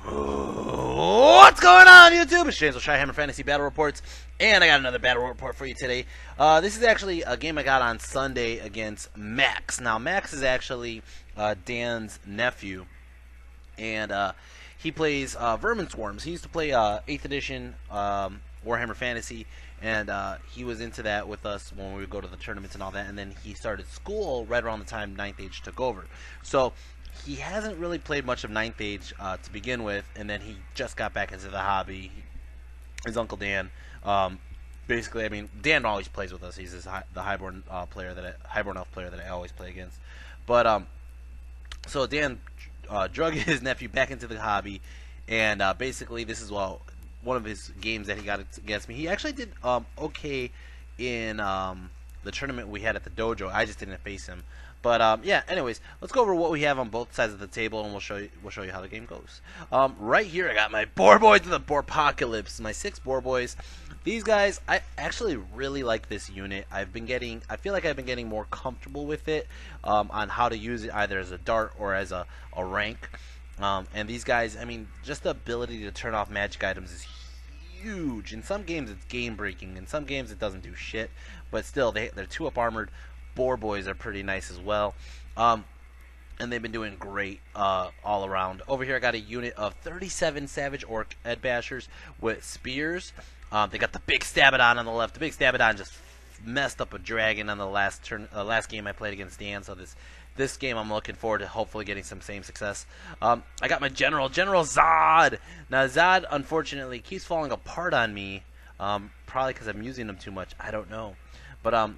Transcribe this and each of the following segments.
What's going on, YouTube? It's James with Shyhammer Fantasy Battle Reports, and I got another battle report for you today. This is actually a game I got on Sunday against Max. Now, Max is actually Dan's nephew, and he plays Vermin Swarms. He used to play 8th edition Warhammer Fantasy, and he was into that with us when we would go to the tournaments and all that, and then he started school right around the time 9th Age took over. So he hasn't really played much of 9th Age to begin with, and then he just got back into the hobby. His uncle Dan, basically, I mean, Dan always plays with us. He's the Highborn Highborn elf player that I always play against. But so Dan drug his nephew back into the hobby, and basically this is one of his games that he got against me. He actually did okay in the tournament we had at the dojo. I just didn't face him. But yeah, anyways, let's go over what we have on both sides of the table, and we'll show you how the game goes. Right here, I got my boar boys of the Boarpocalypse, my 6 boar boys. These guys, I actually really like this unit. I feel like I've been getting more comfortable with it on how to use it, either as a dart or as a rank. And these guys, I mean, just the ability to turn off magic items is huge. In some games, it's game breaking. In some games, it doesn't do shit. But still, they're 2-up armored. Boar boys are pretty nice as well, and they've been doing great all around. Over here I got a unit of 37 Savage Orc Ed Bashers with spears. They got the big Stabadon on the left. The big Stabadon just messed up a dragon on the last game I played against Dan, so this game I'm looking forward to hopefully getting some same success. I got my General Zod. Now Zod unfortunately keeps falling apart on me, probably because I'm using him too much. I don't know. But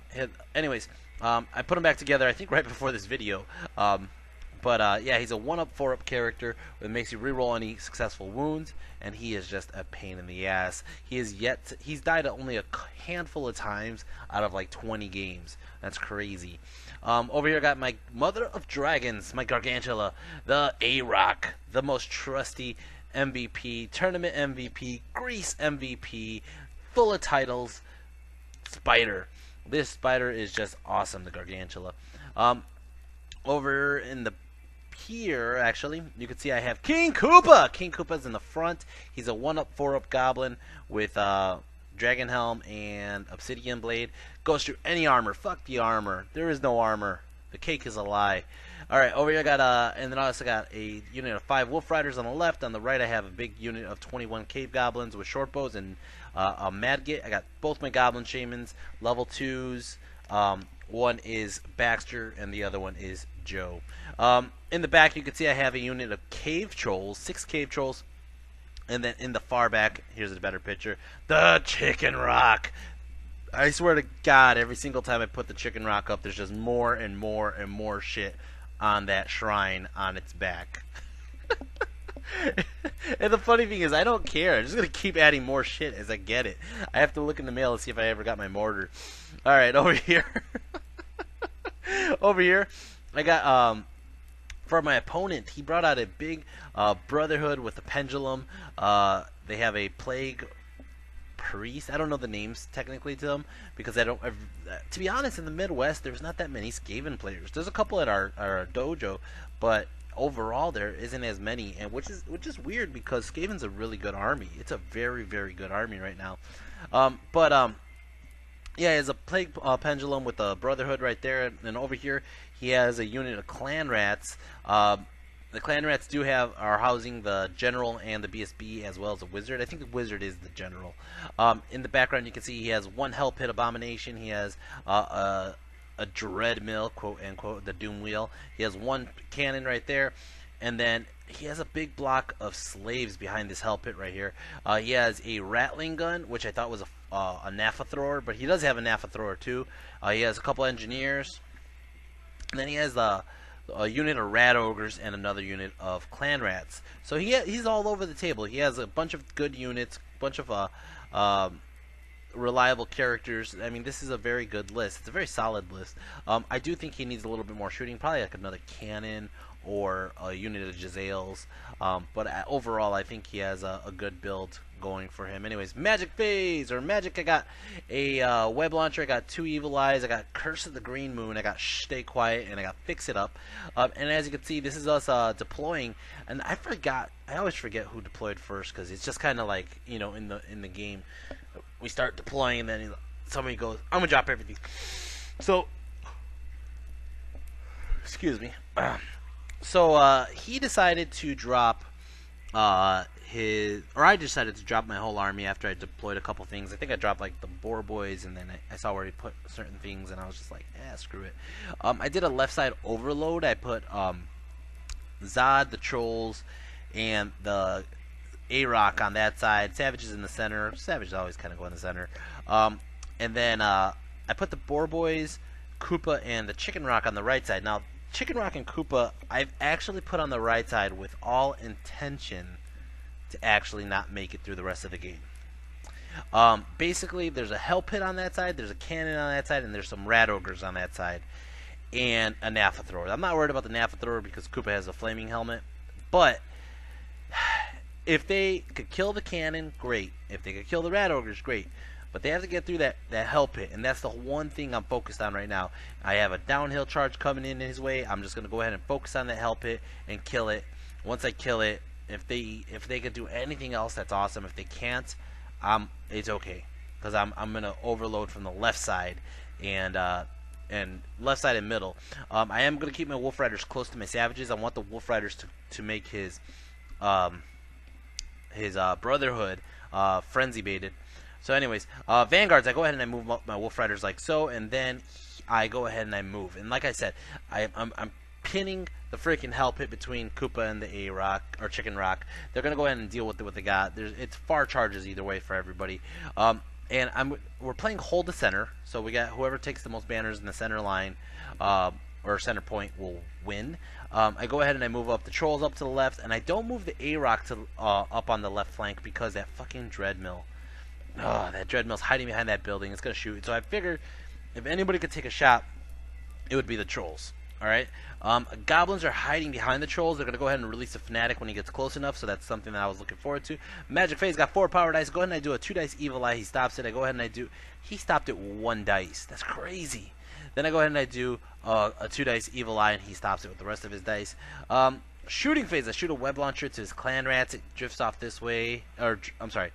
anyways, I put him back together, I think, right before this video. Yeah, he's a 1-up, 4-up character that makes you reroll any successful wounds, and he is just a pain in the ass. He's died only a handful of times out of like 20 games. That's crazy. Over here I got my Mother of Dragons, my Gargantula, the A-Rock, the most trusty MVP, tournament MVP, Greece MVP, full of titles, Spider. This spider is just awesome, the Gargantula. Over in the here, actually, you can see I have King Koopa. King Koopa's in the front. He's a 1-up, 4-up goblin with Dragon Helm and Obsidian Blade. Goes through any armor. Fuck the armor. There is no armor. The cake is a lie. Alright, over here I got and then I also got a unit of 5 Wolf Riders on the left. On the right I have a big unit of 21 Cave Goblins with short bows and a Madgit. I got both my Goblin Shamans, level 2s. One is Baxter and the other one is Joe. In the back you can see I have a unit of Cave Trolls, 6 Cave Trolls. And then in the far back, here's a better picture, the Chicken Rock. I swear to God, every single time I put the Chicken Rock up, there's just more and more and more shit on that shrine on its back. And the funny thing is, I don't care. I'm just going to keep adding more shit as I get it. I have to look in the mail to see if I ever got my mortar. Alright, over here. Over here, I got, for my opponent, he brought out a big Brotherhood with a pendulum. They have a Plague Priest. I don't know the names technically to them because to be honest, in the Midwest there's not that many Skaven players. There's a couple at our dojo, but overall there isn't as many, and which is weird because Skaven's a really good army. It's a very, very good army right now. Yeah, he has a Plague Pendulum with a Brotherhood right there, and over here he has a unit of Clan Rats. The Clan Rats are housing the General and the BSB as well as a Wizard. I think the Wizard is the General. In the background you can see he has 1 Hell Pit Abomination. He has a Dread Mill, quote unquote, the Doom Wheel. He has 1 cannon right there, and then he has a big block of slaves behind this Hell Pit right here. He has a Rattling Gun, which I thought was a Napha Thrower, but he does have a Napha Thrower too. He has a couple Engineers, and then he has a unit of Rat Ogres and another unit of Clan Rats. So he's all over the table. He has a bunch of good units, a bunch of reliable characters. I mean, this is a very good list. It's a very solid list. I do think he needs a little bit more shooting, probably like another cannon or a unit of Jezzails. But overall, I think he has a good build going for him. Anyways, magic phase or magic. I got a web launcher. I got 2 evil eyes. I got Curse of the Green Moon. I got Stay Quiet, and I got Fix It Up. And as you can see, this is us deploying. And I always forget who deployed first because it's just kind of like, you know, in the game, we start deploying, and then somebody goes, "I'm gonna drop everything." So, excuse me. So he decided to drop I decided to drop my whole army after I deployed a couple things. I think I dropped like the Boar Boys, and then I saw where he put certain things, and I was just like, screw it. I did a left side overload. I put Zod, the Trolls, and the A-Rock on that side. Savages in the center. Savages always kind of go in the center. And then I put the Boar Boys, Koopa, and the Chicken Rock on the right side. Now, Chicken Rock and Koopa, I've actually put on the right side with all intention to actually not make it through the rest of the game. Basically, there's a Hell Pit on that side, there's a Cannon on that side, and there's some Rat Ogres on that side, and a Nappa Thrower. I'm not worried about the Nappa Thrower because Koopa has a Flaming Helmet, but if they could kill the Cannon, great. If they could kill the Rat Ogres, great. But they have to get through that Hell Pit, and that's the one thing I'm focused on right now. I have a downhill charge coming in his way. I'm just going to go ahead and focus on that Hell Pit and kill it. Once I kill it, if they could do anything else, that's awesome. If they can't, it's okay, because I'm going to overload from the left side and left side and middle. I am going to keep my Wolf Riders close to my Savages. I want the Wolf Riders to make his Brotherhood frenzy baited. So anyways, Vanguards, I go ahead and I move up my Wolf Riders like so, and then I go ahead and I move. And like I said, I'm pinning the freaking Hell Pit between Koopa and the A-Rock, or Chicken Rock. They're going to go ahead and deal with what they got. It's far charges either way for everybody. And we're playing Hold the Center, so we got whoever takes the most banners in the center line, or center point, will win. I go ahead and I move up the Trolls up to the left, and I don't move the A-Rock to up on the left flank because that fucking Dreadmill. Oh, that Dreadmill's hiding behind that building. It's going to shoot. So I figured if anybody could take a shot, it would be the Trolls. Alright? Goblins are hiding behind the Trolls. They're going to go ahead and release a Fanatic when he gets close enough, so that's something that I was looking forward to. Magic Phase got 4 power dice. Go ahead and I do a 2 dice Evil Eye. He stops it. I go ahead and I do... He stopped it 1 dice. That's crazy. Then I go ahead and I do a 2 dice Evil Eye, and he stops it with the rest of his dice. Shooting Phase. I shoot a Web Launcher to his Clan Rats. It drifts off this way. Or, I'm sorry.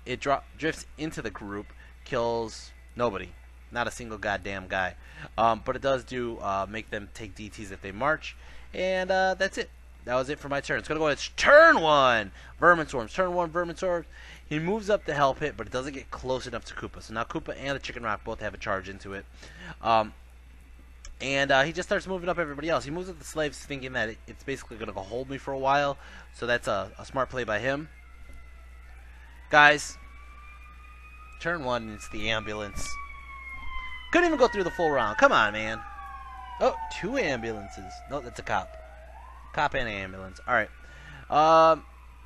It drifts into the group, kills nobody, not a single goddamn guy. But it does do make them take DTs if they march, and that's it. That was it for my turn. It's gonna go. It's turn 1. Vermin Swarms. Turn 1. Vermin Swarms. He moves up the Hell Pit, but it doesn't get close enough to Koopa. So now Koopa and the Chicken Rock both have a charge into it, and he just starts moving up everybody else. He moves up the Slaves, thinking that it's basically gonna go hold me for a while. So that's a smart play by him. Guys, turn 1, it's the ambulance. Couldn't even go through the full round. Come on, man. Oh, 2 ambulances. No, that's a cop. Cop and an ambulance. Alright.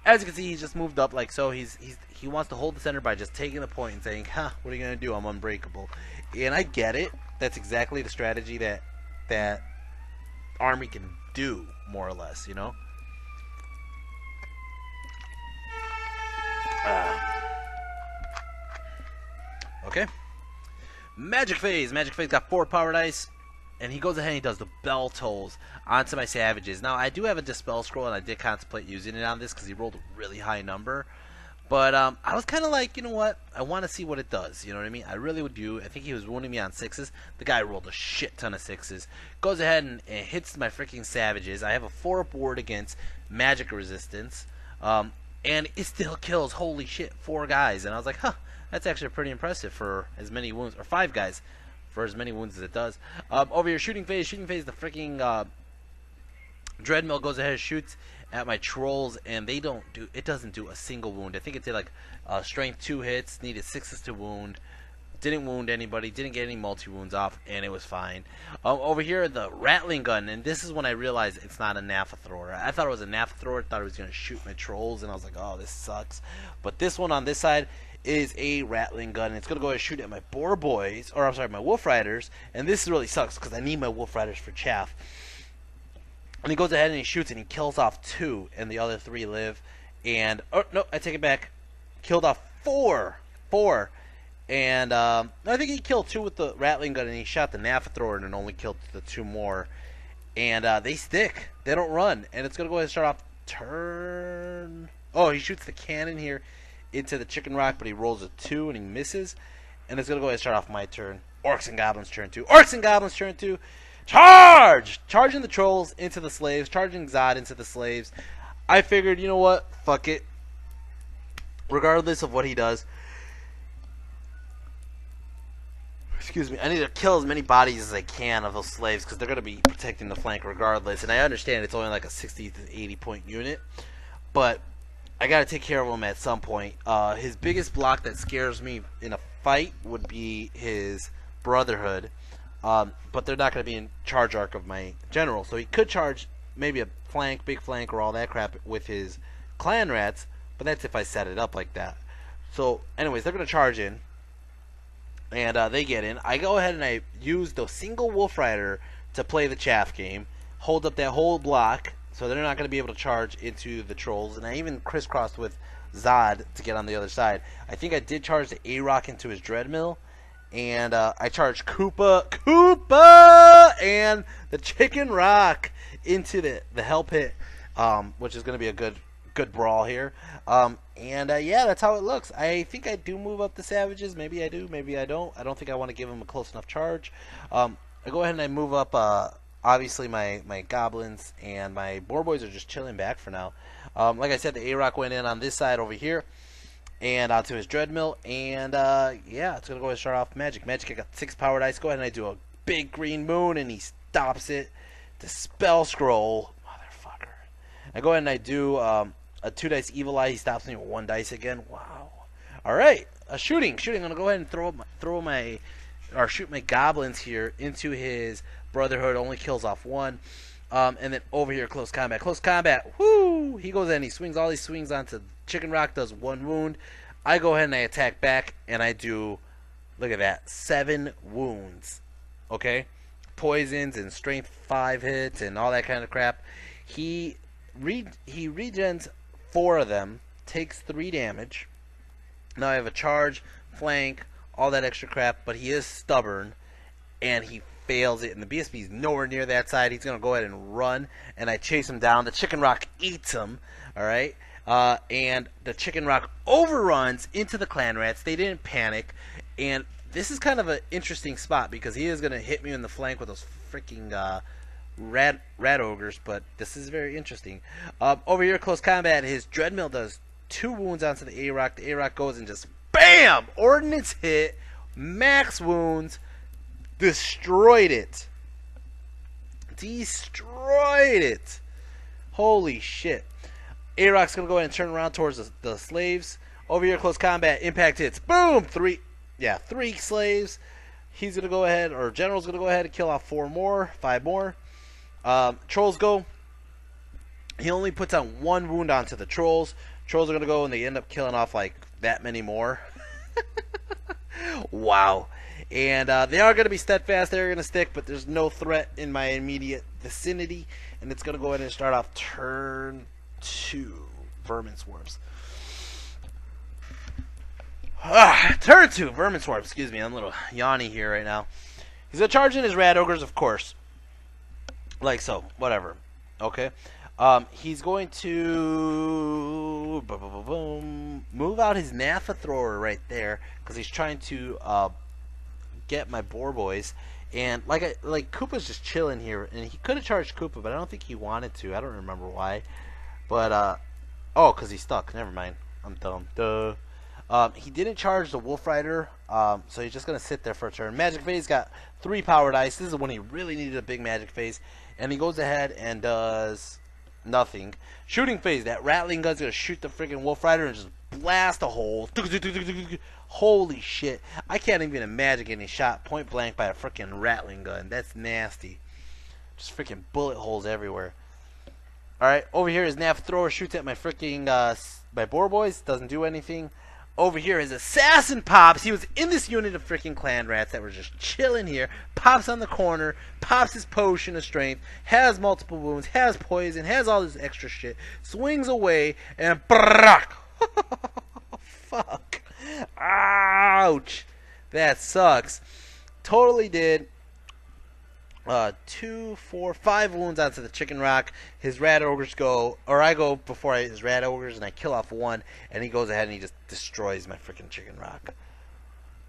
As you can see, he's just moved up like so. He wants to hold the center by just taking the point and saying, what are you going to do? I'm unbreakable. And I get it. That's exactly the strategy that army can do, more or less, you know? Okay. Magic Phase. Magic Phase got 4 power dice, and he goes ahead and he does the Bell Tolls onto my Savages. Now, I do have a Dispel Scroll, and I did contemplate using it on this because he rolled a really high number. But I was kind of like, you know what? I want to see what it does. You know what I mean? I really would do. I think he was wounding me on 6s. The guy rolled a shit ton of 6s. Goes ahead and hits my freaking Savages. I have a 4 board against magic resistance. And it still kills, holy shit, 4 guys. And I was like, that's actually pretty impressive for as many wounds, or 5 guys, for as many wounds as it does. Over here, Shooting Phase, the freaking Dreadmill goes ahead and shoots at my Trolls, and it doesn't do a single wound. I think it did like strength 2 hits, needed 6s to wound, didn't wound anybody, didn't get any multi-wounds off, and it was fine. Over here, the Rattling Gun, and this is when I realized it's not a Nappa Thrower. I thought it was a Nappa Thrower, thought it was going to shoot my Trolls, and I was like, oh, this sucks. But this one on this side is a Rattling Gun, and it's going to go ahead and shoot at my Boar Boys, or I'm sorry, my Wolf Riders, and this really sucks, because I need my Wolf Riders for chaff. And he goes ahead and he shoots and he kills off 2, and the other 3 live. And oh no, I take it back. Killed off 4, and I think he killed 2 with the Rattling gun, and he shot the Nappa thrower and only killed the 2 more. And they stick. They don't run, and it's gonna go ahead and start off turn. Oh, he shoots the cannon here into the Chicken Rock, but he rolls a 2 and he misses. And it's gonna go ahead and start off my turn. Orcs and Goblins turn 2. Orcs and Goblins turn 2. Charge! Charging the trolls into the slaves. Charging Zod into the slaves. I figured, you know what? Fuck it. Regardless of what he does. Excuse me. I need to kill as many bodies as I can of those slaves because they're going to be protecting the flank regardless. And I understand it's only like a 60 to 80 point unit. But I got to take care of him at some point. His biggest block that scares me in a fight would be his Brotherhood. But they're not going to be in charge arc of my general. So he could charge maybe a flank, big flank, or all that crap with his clan rats. But that's if I set it up like that. So anyways, they're going to charge in. And they get in. I go ahead and I use the single Wolf Rider to play the chaff game. Hold up that whole block. So they're not going to be able to charge into the trolls. And I even crisscrossed with Zod to get on the other side. I think I did charge the A-Rock into his Dreadmill. And I charged Koopa, and the Chicken Rock into the Hell Pit, which is going to be a good brawl here. Yeah, that's how it looks. I think I do move up the Savages. Maybe I do, maybe I don't. I don't think I want to give them a close enough charge. I go ahead and I move up, obviously, my Goblins, and my Boar Boys are just chilling back for now. Like I said, the A-Rock went in on this side over here. And onto his Dreadmill, and yeah, it's gonna go ahead and start off Magic. Magic, I got 6 power dice. Go ahead and I do a big green moon, and he stops it. The Spell Scroll, motherfucker. I go ahead and I do a 2 dice Evil Eye. He stops me with 1 dice again. Wow. All right, shooting. I'm gonna go ahead and shoot my Goblins here into his Brotherhood. Only kills off 1. And then over here, close combat. Close combat. Whoo! He goes in. He swings all these swings onto Chicken Rock. Does 1 wound. I go ahead and I attack back, and I do, look at that, 7 wounds. Okay, poisons and strength 5 hits and all that kind of crap. He regens 4 of them. Takes 3 damage. Now I have a charge, flank, all that extra crap, but he is stubborn, and he fails it, and the BSB is nowhere near that side. He's going to go ahead and run, and I chase him down. The Chicken Rock eats him, alright? And the Chicken Rock overruns into the Clan Rats. They didn't panic, and this is kind of an interesting spot because he is going to hit me in the flank with those freaking rat ogres, but this is very interesting. Over here, close combat, his Dreadmill does 2 wounds onto the A-Rock. The A-Rock goes and just BAM! Ordnance hit, max wounds, destroyed it. Destroyed it. Holy shit. A-Rock's going to go ahead and turn around towards the slaves. Over here, close combat, impact hits. Boom! 3 slaves. He's going to go ahead, or General's going to go ahead and kill off 5 more. Trolls go. He only puts on 1 wound onto the trolls. Trolls are going to go and they end up killing off like that many more. Wow. And they are going to be steadfast. They're going to stick, but there's no threat in my immediate vicinity. And it's going to go ahead and start off turn 2. Vermin Swarms. Turn 2. Vermin Swarms. Excuse me. I'm a little yawny here right now. He's going to charge in his Rat Ogres, of course. Like so. Whatever. Okay. He's going to move out his Nappa thrower right there because he's trying to get my Boar Boys. And like Koopa's just chilling here, and he could have charged Koopa, but I don't think he wanted to. I don't remember why. But oh, because he's stuck. Never mind. I'm dumb. Duh. He didn't charge the Wolf Rider, so he's just gonna sit there for a turn. Magic Phase got 3 power dice. This is when he really needed a big Magic Phase, and he goes ahead and does nothing. Shooting Phase. That Rattling gun's gonna shoot the freaking Wolf Rider and just blast a hole. Holy shit! I can't even imagine getting shot point blank by a freaking Rattling gun. That's nasty. Just freaking bullet holes everywhere. All right, over here his Nappa thrower shoots at my freaking my Boar Boys. Doesn't do anything. Over here, his assassin pops. He was in this unit of freaking clan rats that were just chilling here. Pops on the corner, pops his potion of strength, has multiple wounds, has poison, has all this extra shit. Swings away, and fuck. Ouch. That sucks. Totally did 2, 4, 5 wounds onto the chicken rock. His rat ogres go, or I go before his rat ogres, and I kill off one, and he goes ahead and he just destroys my freaking chicken rock.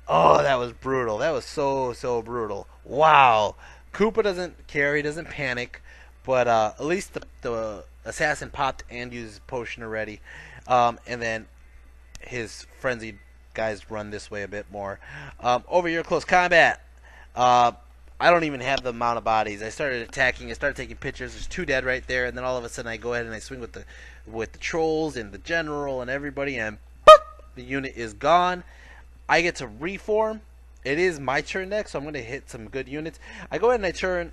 Oh, that was brutal. That was so brutal. Wow. Koopa doesn't care. He doesn't panic, but at least the assassin popped and used his potion already, and then his frenzied guys run this way a bit more. Over here, close combat. I don't even have the amount of bodies. I started attacking. I started taking pictures. There's 2 dead right there, and then all of a sudden I go ahead and I swing with the trolls and the general and everybody, and boop, the unit is gone. I get to reform. It is my turn next, so I'm going to hit some good units. I go ahead and I turn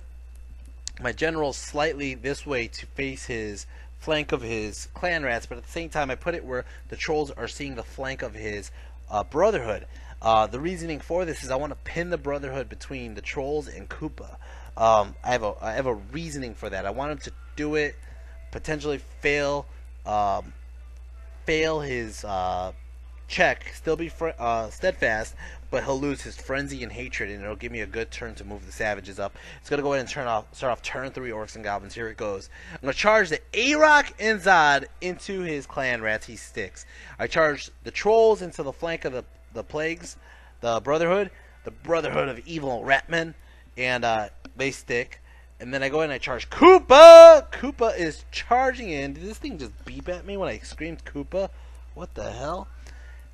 my general slightly this way to face his flank of his clan rats, but at the same time I put it where the trolls are seeing the flank of his brotherhood. The reasoning for this is I want to pin the brotherhood between the trolls and Koopa. I have a reasoning for that. I want him to do it, potentially fail his check, still be steadfast, but he'll lose his frenzy and hatred, and it'll give me a good turn to move the savages up. It's gonna go ahead and start off turn 3 Orcs and Goblins. Here it goes. I'm gonna charge the Arok and Zod into his clan rats. He sticks. I charge the trolls into the flank of the plagues, the brotherhood of evil ratmen, and they stick. And then I go in and I charge Koopa. Koopa is charging in. Did this thing just beep at me when I screamed Koopa? What the hell?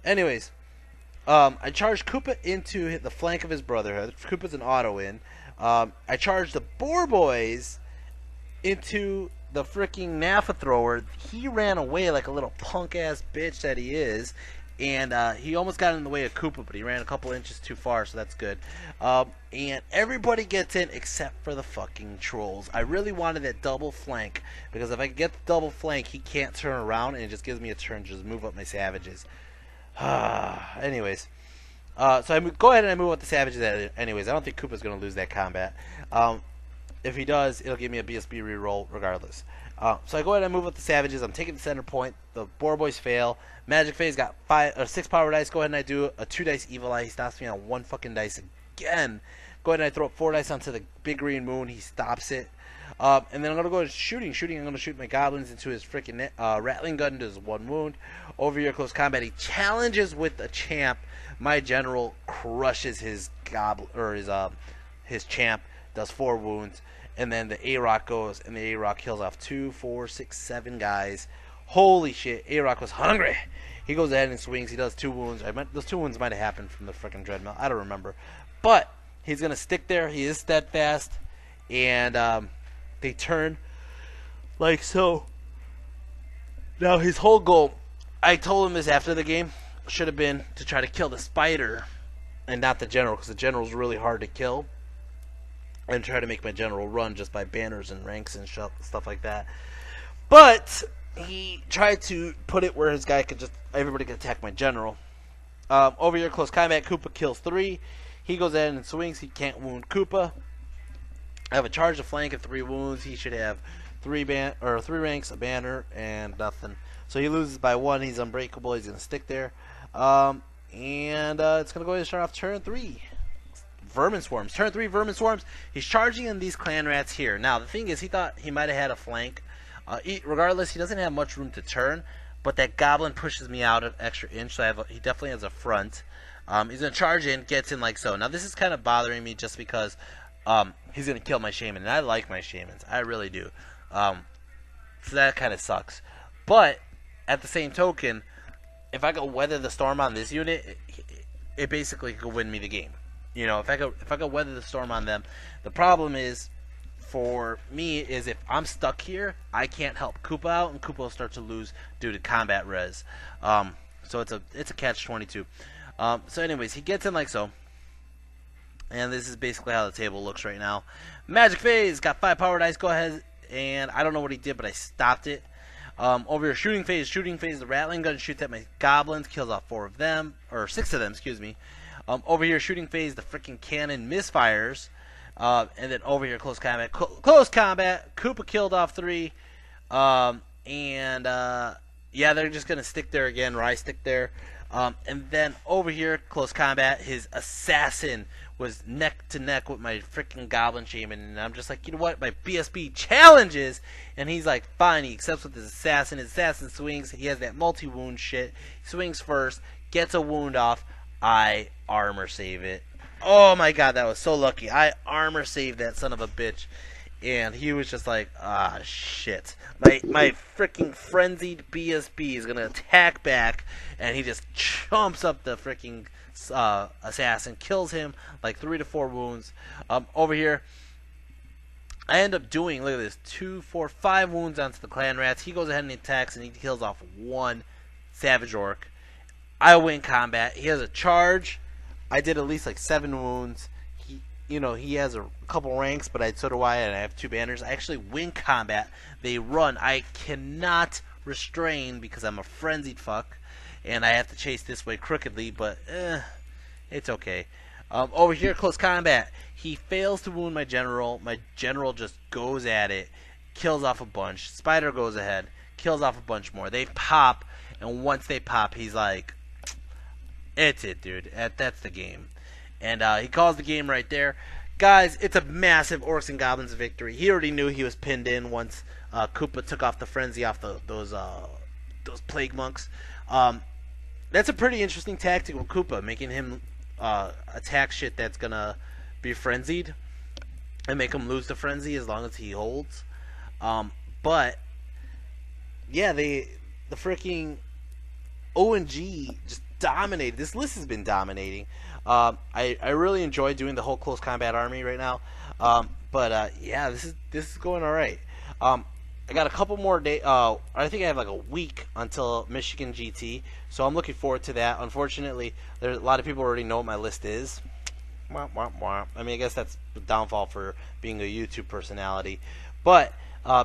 Anyways, I charge Koopa into the flank of his brotherhood. Koopa's an auto in. I charge the Boar Boys into the freaking Nafa thrower. He ran away like a little punk ass bitch that he is. And he almost got in the way of Koopa, but he ran a couple inches too far, so that's good. And everybody gets in except for the fucking trolls. I really wanted that double flank, because if I get the double flank, he can't turn around, and it just gives me a turn to just move up my savages. Anyways, so I go ahead and I move up the savages. Anyways, I don't think Koopa's going to lose that combat. If he does, it'll give me a BSB reroll regardless. So I go ahead and move up the savages. I'm taking the center point. The Boar Boys fail. Magic Phase got 6 power dice. Go ahead and I do a 2 dice evil eye. He stops me on 1 fucking dice again. Go ahead and I throw up 4 dice onto the big green moon. He stops it. And then I'm going to go to shooting. I'm going to shoot my goblins into his freaking rattling gun. Does 1 wound. Over here, close combat. He challenges with a champ. My general crushes his his champ. Does 4 wounds. And then the Arok goes, and the Arok kills off 2, 4, 6, 7 guys. Holy shit, Arok was hungry. He goes ahead and swings. He does 2 wounds. Those 2 wounds might have happened from the freaking Dreadmill. I don't remember. But he's going to stick there. He is steadfast. And they turn like so. Now his whole goal, I told him this after the game, should have been to try to kill the spider and not the general, because the general's really hard to kill. And try to make my general run just by banners and ranks and stuff like that. But he tried to put it where his guy could everybody could attack my general. Over here, close combat, Koopa kills 3. He goes in and swings. He can't wound Koopa. I have a charge to flank and 3 wounds. He should have 3 ranks, a banner, and nothing. So he loses by 1. He's unbreakable. He's gonna stick there. And it's gonna go ahead and start off turn 3. Vermin Swarms. Turn 3 Vermin Swarms. He's charging in these clan rats here. Now, the thing is, he thought he might have had a flank. Regardless, he doesn't have much room to turn, but that goblin pushes me out an extra inch, so he definitely has a front. He's going to charge in, gets in like so. Now, this is kind of bothering me just because he's going to kill my shaman, and I like my shamans. I really do. So that kind of sucks. But, at the same token, if I go weather the storm on this unit, it basically could win me the game. You know, if I go weather the storm on them, the problem is for me is if I'm stuck here, I can't help Koopa out, and Koopa will start to lose due to combat res. So it's a catch-22. So anyways, he gets in like so, and this is basically how the table looks right now. Magic Phase got 5 power dice. Go ahead, and I don't know what he did, but I stopped it. Over here, shooting phase. The Rattling gun shoots at my goblins, kills off 4 of them, or 6 of them, excuse me. Over here, shooting phase, the freaking cannon misfires. And then over here, close combat. Koopa killed off 3. Yeah, they're just going to stick there again, or I stick there. And then over here, close combat, his assassin was neck to neck with my freaking goblin shaman. And I'm just like, you know what? My BSB challenges. And he's like, fine. He accepts with his assassin. His assassin swings. He has that multi-wound shit. He swings first, gets a wound off. I armor save it. Oh my god, that was so lucky. I armor saved that son of a bitch. And he was just like, ah, shit. My freaking frenzied BSB is going to attack back. And he just chomps up the freaking assassin. Kills him like 3 to 4 wounds. Over here, I end up doing, look at this, 2, 4, 5 wounds onto the clan rats. He goes ahead and attacks and he kills off 1 savage orc. I win combat. He has a charge. I did at least like 7 wounds. He has a couple ranks, but so do I, and I have 2 banners. I actually win combat. They run. I cannot restrain because I'm a frenzied fuck, and I have to chase this way crookedly, but it's okay. Over here, close combat. He fails to wound my general. My general just goes at it, kills off a bunch. Spider goes ahead, kills off a bunch more. They pop, and once they pop, he's like, it's it, dude. That's the game. And he calls the game right there. Guys, it's a massive Orcs and Goblins victory. He already knew he was pinned in once Koopa took off the frenzy off those plague monks. That's a pretty interesting tactic with Koopa, making him attack shit that's going to be frenzied and make him lose the frenzy as long as he holds. But, yeah, the freaking ONG just dominated. This list has been dominating. I really enjoy doing the whole close combat army right now. Yeah, this is going all right. I got a couple more days. I think I have like a week until Michigan GT, so I'm looking forward to that. Unfortunately, there's a lot of people already know what my list is. I mean, I guess that's the downfall for being a YouTube personality. But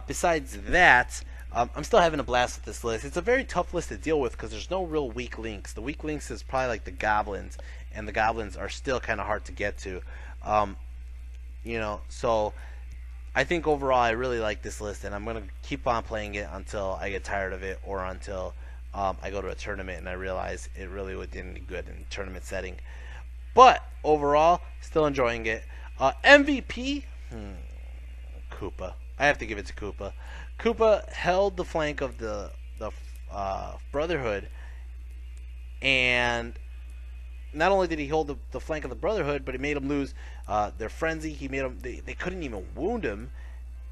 besides that, I'm still having a blast with this list. It's a very tough list to deal with because there's no real weak links. The weak links is probably like the goblins, and the goblins are still kind of hard to get to. So I think overall I really like this list, and I'm going to keep on playing it until I get tired of it, or until I go to a tournament and I realize it really did any good in tournament setting. But overall, still enjoying it. MVP? Koopa. I have to give it to Koopa. Koopa held the flank of the Brotherhood, and not only did he hold the flank of the Brotherhood, but he made them lose their frenzy. He made them, they couldn't even wound him,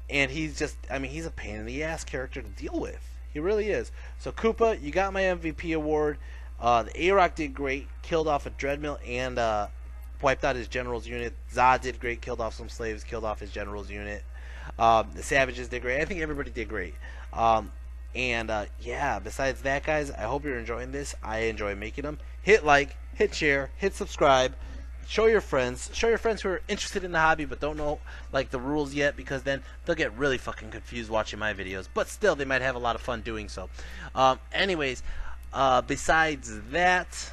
and he's just, I mean, he's a pain in the ass character to deal with. He really is. So Koopa, you got my MVP award. The A-Rock did great, killed off a Dreadmill and wiped out his general's unit. Zod did great, killed off some slaves, killed off his general's unit. The Savages did great. I think everybody did great. Yeah, besides that, guys, I hope you're enjoying this. I enjoy making them. Hit like, hit share, hit subscribe. Show your friends. Show your friends who are interested in the hobby but don't know like the rules yet, because then they'll get really fucking confused watching my videos. But still, they might have a lot of fun doing so. Anyways, besides that,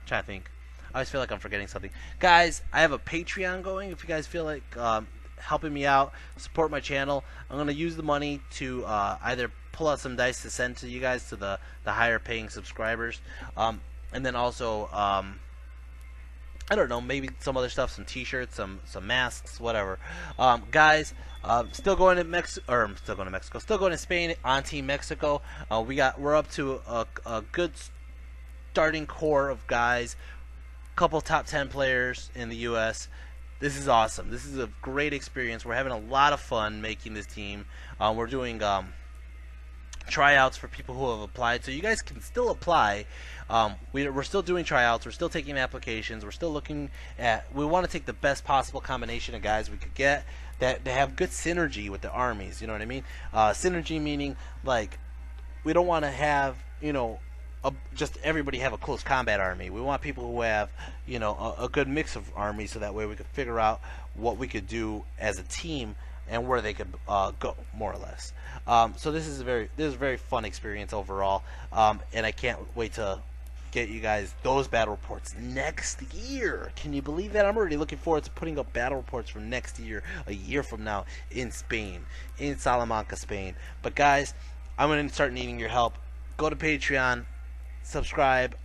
I'm trying to think. I always feel like I'm forgetting something. Guys, I have a Patreon going. If you guys feel like helping me out, support my channel, I'm going to use the money to either pull out some dice to send to you guys, to the higher paying subscribers. And then also, I don't know, maybe some other stuff, some t-shirts, some masks, whatever. Guys, still going to Mexico, still going to Spain on Team Mexico. We're up to a good starting core of guys. Couple top 10 players in the US. This is awesome. This is a great experience. We're having a lot of fun making this team. We're doing tryouts for people who have applied, so you guys can still apply. We're still doing tryouts. We're still taking applications. We're still looking at, we want to take the best possible combination of guys we could get that have good synergy with the armies. You know what I mean? Synergy meaning, like, we don't want to have, just everybody have a close combat army. We want people who have, a good mix of armies, so that way we could figure out what we could do as a team and where they could go, more or less. So this is a very fun experience overall, and I can't wait to get you guys those battle reports next year. Can you believe that? I'm already looking forward to putting up battle reports for next year, a year from now, in Spain, in Salamanca, Spain. But guys, I'm going to start needing your help. Go to Patreon, subscribe,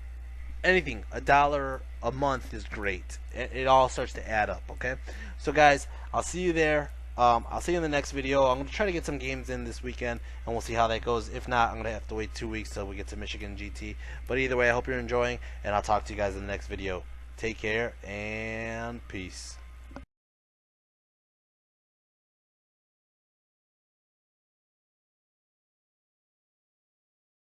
anything. $1 a month is great. It all starts to add up, okay? So guys, I'll see you there. I'll see you in the next video. I'm going to try to get some games in this weekend, and we'll see how that goes. If not, I'm going to have to wait 2 weeks till we get to Michigan GT. But either way, I hope you're enjoying, and I'll talk to you guys in the next video. Take care, and peace.